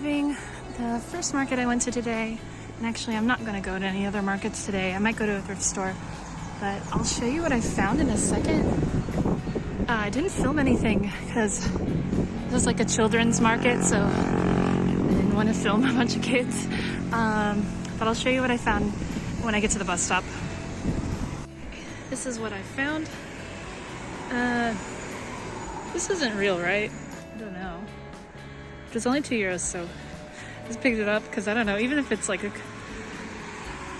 leaving the first market I went to today, and actually I'm not gonna go to any other markets today. I might go to a thrift store, but I'll show you what I found in a second. I didn't film anything because this is like a children's market, so I didn't want to film a bunch of kids. But I'll show you what I found when I get to the bus stop. This is what I found. This isn't real, right? I don't know. But it's only €2, so I just picked it up because I don't know, even if it's like a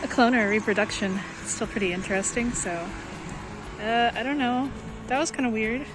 clone or a reproduction, it's still pretty interesting, so I don't know. That was kind of weird.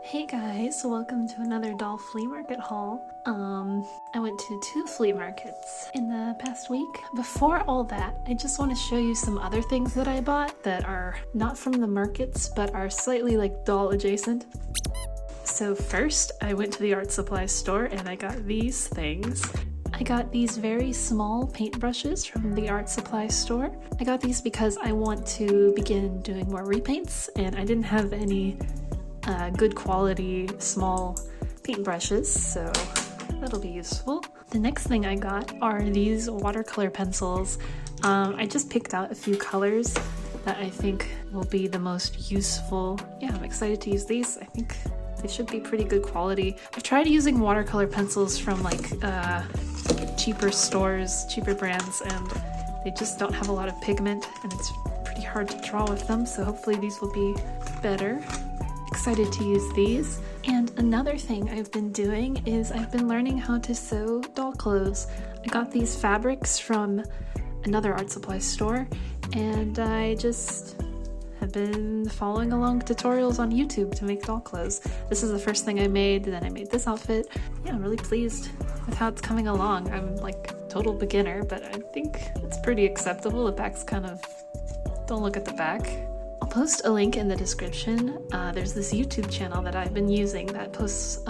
Hey guys, welcome to another doll flea market haul. I went to 2 flea markets in the past week. Before all that, I just want to show you some other things that I bought that are not from the markets but are slightly like doll adjacent. So first, I went to the art supply store and I got these things. I got these very small paintbrushes from the art supply store. I got these because I want to begin doing more repaints and I didn't have any good quality small paintbrushes, so that'll be useful. The next thing I got are these watercolor pencils. I just picked out a few colors that I think will be the most useful. Yeah, I'm excited to use these. I think they should be pretty good quality. I've tried using watercolor pencils from like cheaper stores, cheaper brands, and they just don't have a lot of pigment and it's pretty hard to draw with them, so hopefully these will be better. Excited to use these. And another thing I've been doing is I've been learning how to sew doll clothes. I got these fabrics from another art supply store, and I just have been following along tutorials on YouTube to make doll clothes. This is the first thing I made, then I made this outfit. Yeah, I'm really pleased with how it's coming along. I'm like total beginner, but I think it's pretty acceptable. The back's kind of, don't look at the back. I'll post a link in the description. There's this YouTube channel that I've been using that posts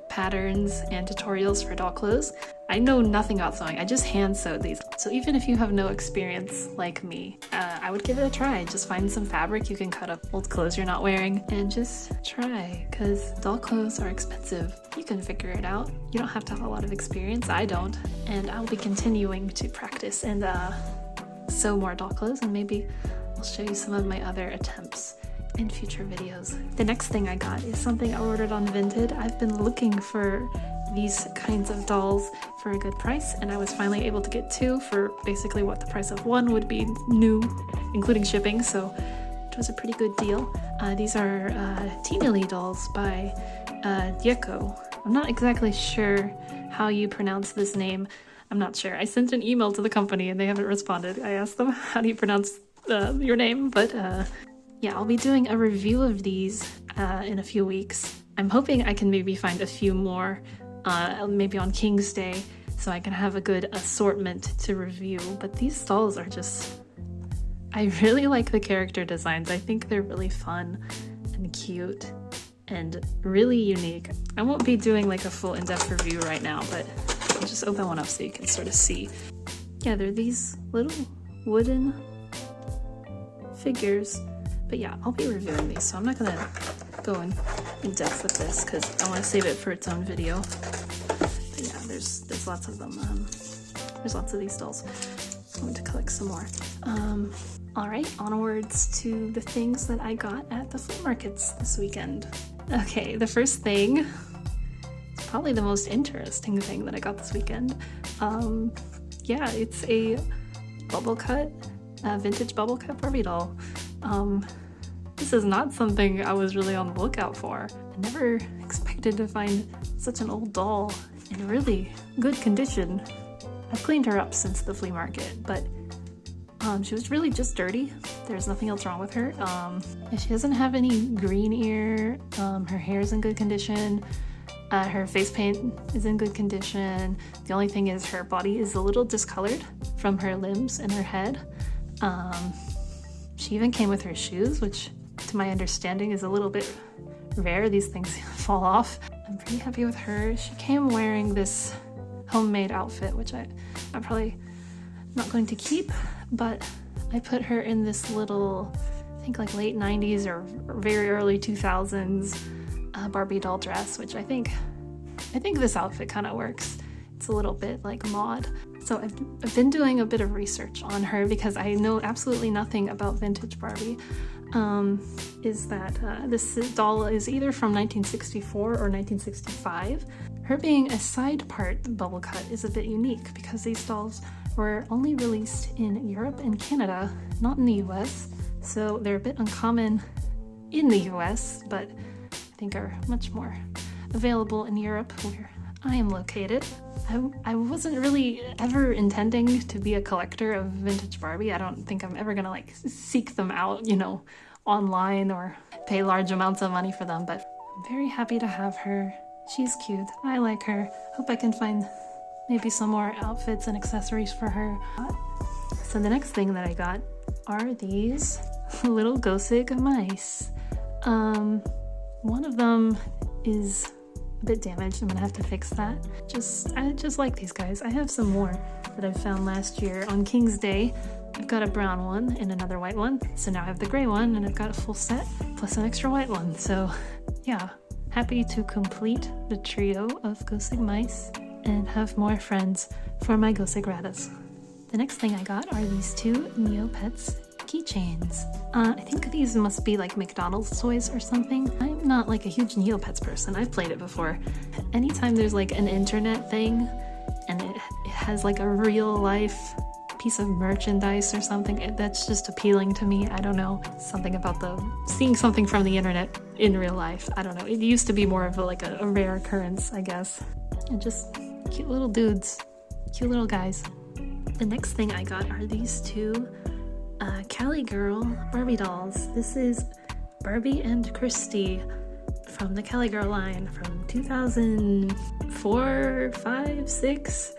patterns and tutorials for doll clothes. I know nothing about sewing, I just hand sewed these. So even if you have no experience like me, I would give it a try. Just find some fabric, you can cut up old clothes you're not wearing, and just try, because doll clothes are expensive. You can figure it out. You don't have to have a lot of experience, I don't. And I'll be continuing to practice and sew more doll clothes, and maybe I'll show you some of my other attempts in future videos. The next thing I got is something I ordered on Vinted. I've been looking for these kinds of dolls for a good price, and I was finally able to get two for basically what the price of one would be new, including shipping, so it was a pretty good deal. These are Teeny dolls by Dieko. I'm not exactly sure how you pronounce this name. I'm not sure. I sent an email to the company and they haven't responded. I asked them, how do you pronounce your name? But yeah, I'll be doing a review of these in a few weeks. I'm hoping I can maybe find a few more, maybe on King's Day, so I can have a good assortment to review. But these dolls are just, I really like the character designs. I think they're really fun and cute and really unique. I won't be doing like a full in-depth review right now, but I'll just open one up so you can sort of see. Yeah, they're these little wooden figures. But yeah, I'll be reviewing these, so I'm not gonna go in depth with this because I want to save it for its own video. But yeah, there's lots of them. There's lots of these dolls. I'm going to collect some more. Alright, onwards to the things that I got at the flea markets this weekend. Okay, the first thing is probably the most interesting thing that I got this weekend. Yeah, it's a bubble cut, vintage bubble cut Barbie doll. This is not something I was really on the lookout for. I never expected to find such an old doll in really good condition. I've cleaned her up since the flea market, but she was really just dirty. There's nothing else wrong with her. She doesn't have any green ear. Her hair is in good condition. Her face paint is in good condition. The only thing is her body is a little discolored from her limbs and her head. She even came with her shoes, which to my understanding is a little bit rare. These things fall off. I'm pretty happy with her. She came wearing this homemade outfit, which I'm probably not going to keep, but I put her in this little, I think like late 90s or very early 2000s Barbie doll dress, which I think this outfit kind of works. It's a little bit like mod. So I've been doing a bit of research on her because I know absolutely nothing about vintage Barbie. Is that this doll is either from 1964 or 1965. Her being a side part bubble cut is a bit unique because these dolls were only released in Europe and Canada, not in the US. So they're a bit uncommon in the US, but I think are much more available in Europe, where I am located. I wasn't really ever intending to be a collector of vintage Barbie. I don't think I'm ever gonna like seek them out, you know, online or pay large amounts of money for them, but I'm very happy to have her. She's cute. I like her. Hope I can find maybe some more outfits and accessories for her. So the next thing that I got are these little Gosig mice. One of them is a bit damaged. I'm gonna have to fix that. I just like these guys. I have some more that I found last year on King's Day. I've got a brown one and another white one. So now I have the gray one and I've got a full set plus an extra white one. So yeah, happy to complete the trio of Gosig mice and have more friends for my Gosig ratas. The next thing I got are these two Neopets keychains. I think these must be like McDonald's toys or something. I'm not like a huge Neopets person. I've played it before. Anytime there's like an internet thing and it has like a real life piece of merchandise or something that's just appealing to me. I don't know, something about seeing something from the internet in real life. I don't know, it used to be more of a rare occurrence, I guess. And just cute little dudes, cute little guys. The next thing I got are these two Cali Girl Barbie dolls. This is Barbie and Christy from the Cali Girl line from 2004, 5, 6.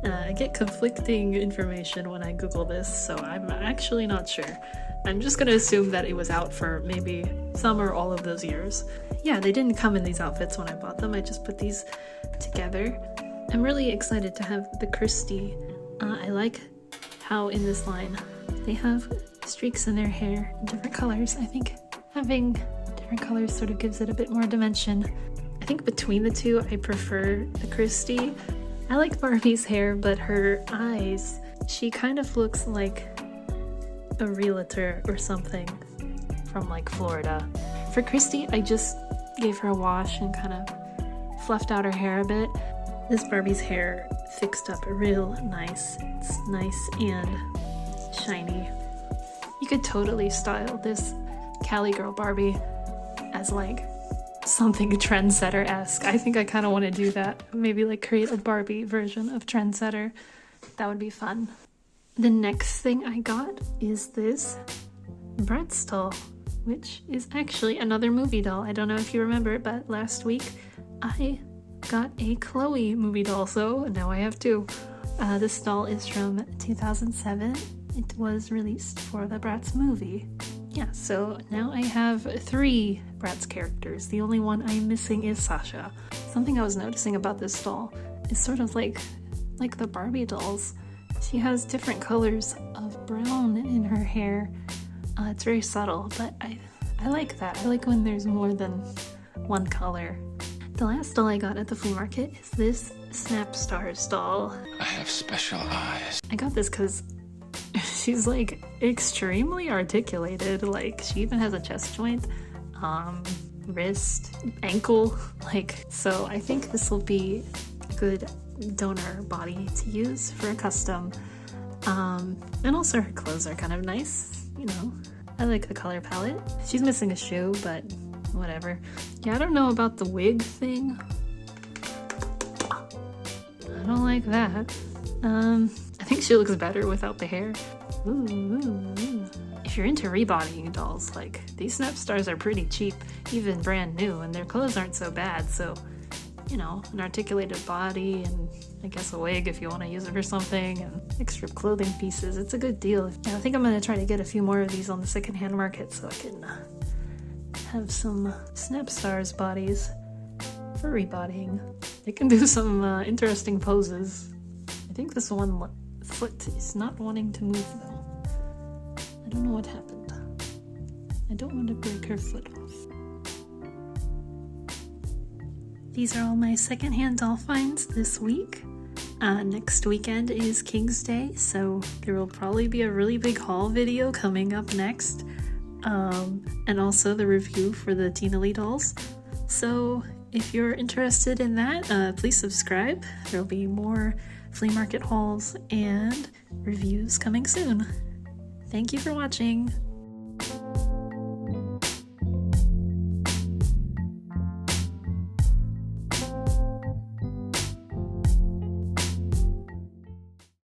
I get conflicting information when I Google this, so I'm actually not sure. I'm just gonna assume that it was out for maybe some or all of those years. Yeah, they didn't come in these outfits when I bought them. I just put these together. I'm really excited to have the Christy. I like how in this line they have streaks in their hair in different colors. I think having different colors sort of gives it a bit more dimension. I think between the two, I prefer the Christy. I like Barbie's hair, but her eyes, she kind of looks like a realtor or something from like Florida. For Christy, I just gave her a wash and kind of fluffed out her hair a bit. This Barbie's hair fixed up real nice. It's nice and shiny. You could totally style this Cali Girl Barbie as like something trendsetter-esque. I think I kind of want to do that. Maybe like create a Barbie version of Trendsetter. That would be fun. The next thing I got is this Bratz doll, which is actually another movie doll. I don't know if you remember, but last week I got a Chloe movie doll, so now I have two. This doll is from 2007. It was released for the Bratz movie. Yeah, so now I have 3 Bratz characters. The only one I'm missing is Sasha. Something I was noticing about this doll is sort of like the Barbie dolls. She has different colors of brown in her hair. It's very subtle, but I like that. I like when there's more than one color. The last doll I got at the flea market is this Snapstar doll. I have special eyes. I got this because she's like extremely articulated. Like she even has a chest joint, wrist, ankle. So I think this will be a good donor body to use for a custom. And also her clothes are kind of nice, you know. I like the color palette. She's missing a shoe, but whatever. Yeah, I don't know about the wig thing. I don't like that. I think she looks better without the hair. Ooh. If you're into rebodying dolls, like, these Snapstars are pretty cheap, even brand new, and their clothes aren't so bad, so, you know, an articulated body and I guess a wig if you want to use it for something, and extra clothing pieces, it's a good deal. Yeah, I think I'm going to try to get a few more of these on the secondhand market so I can have some Snapstars bodies for rebodying. They can do some interesting poses. I think this one foot is not wanting to move though. I don't know what happened. I don't want to break her foot off. These are all my secondhand doll finds this week. Next weekend is King's Day, so there will probably be a really big haul video coming up next. And also the review for the Tina Lee dolls. So if you're interested in that, please subscribe. There'll be more flea market hauls and reviews coming soon. Thank you for watching.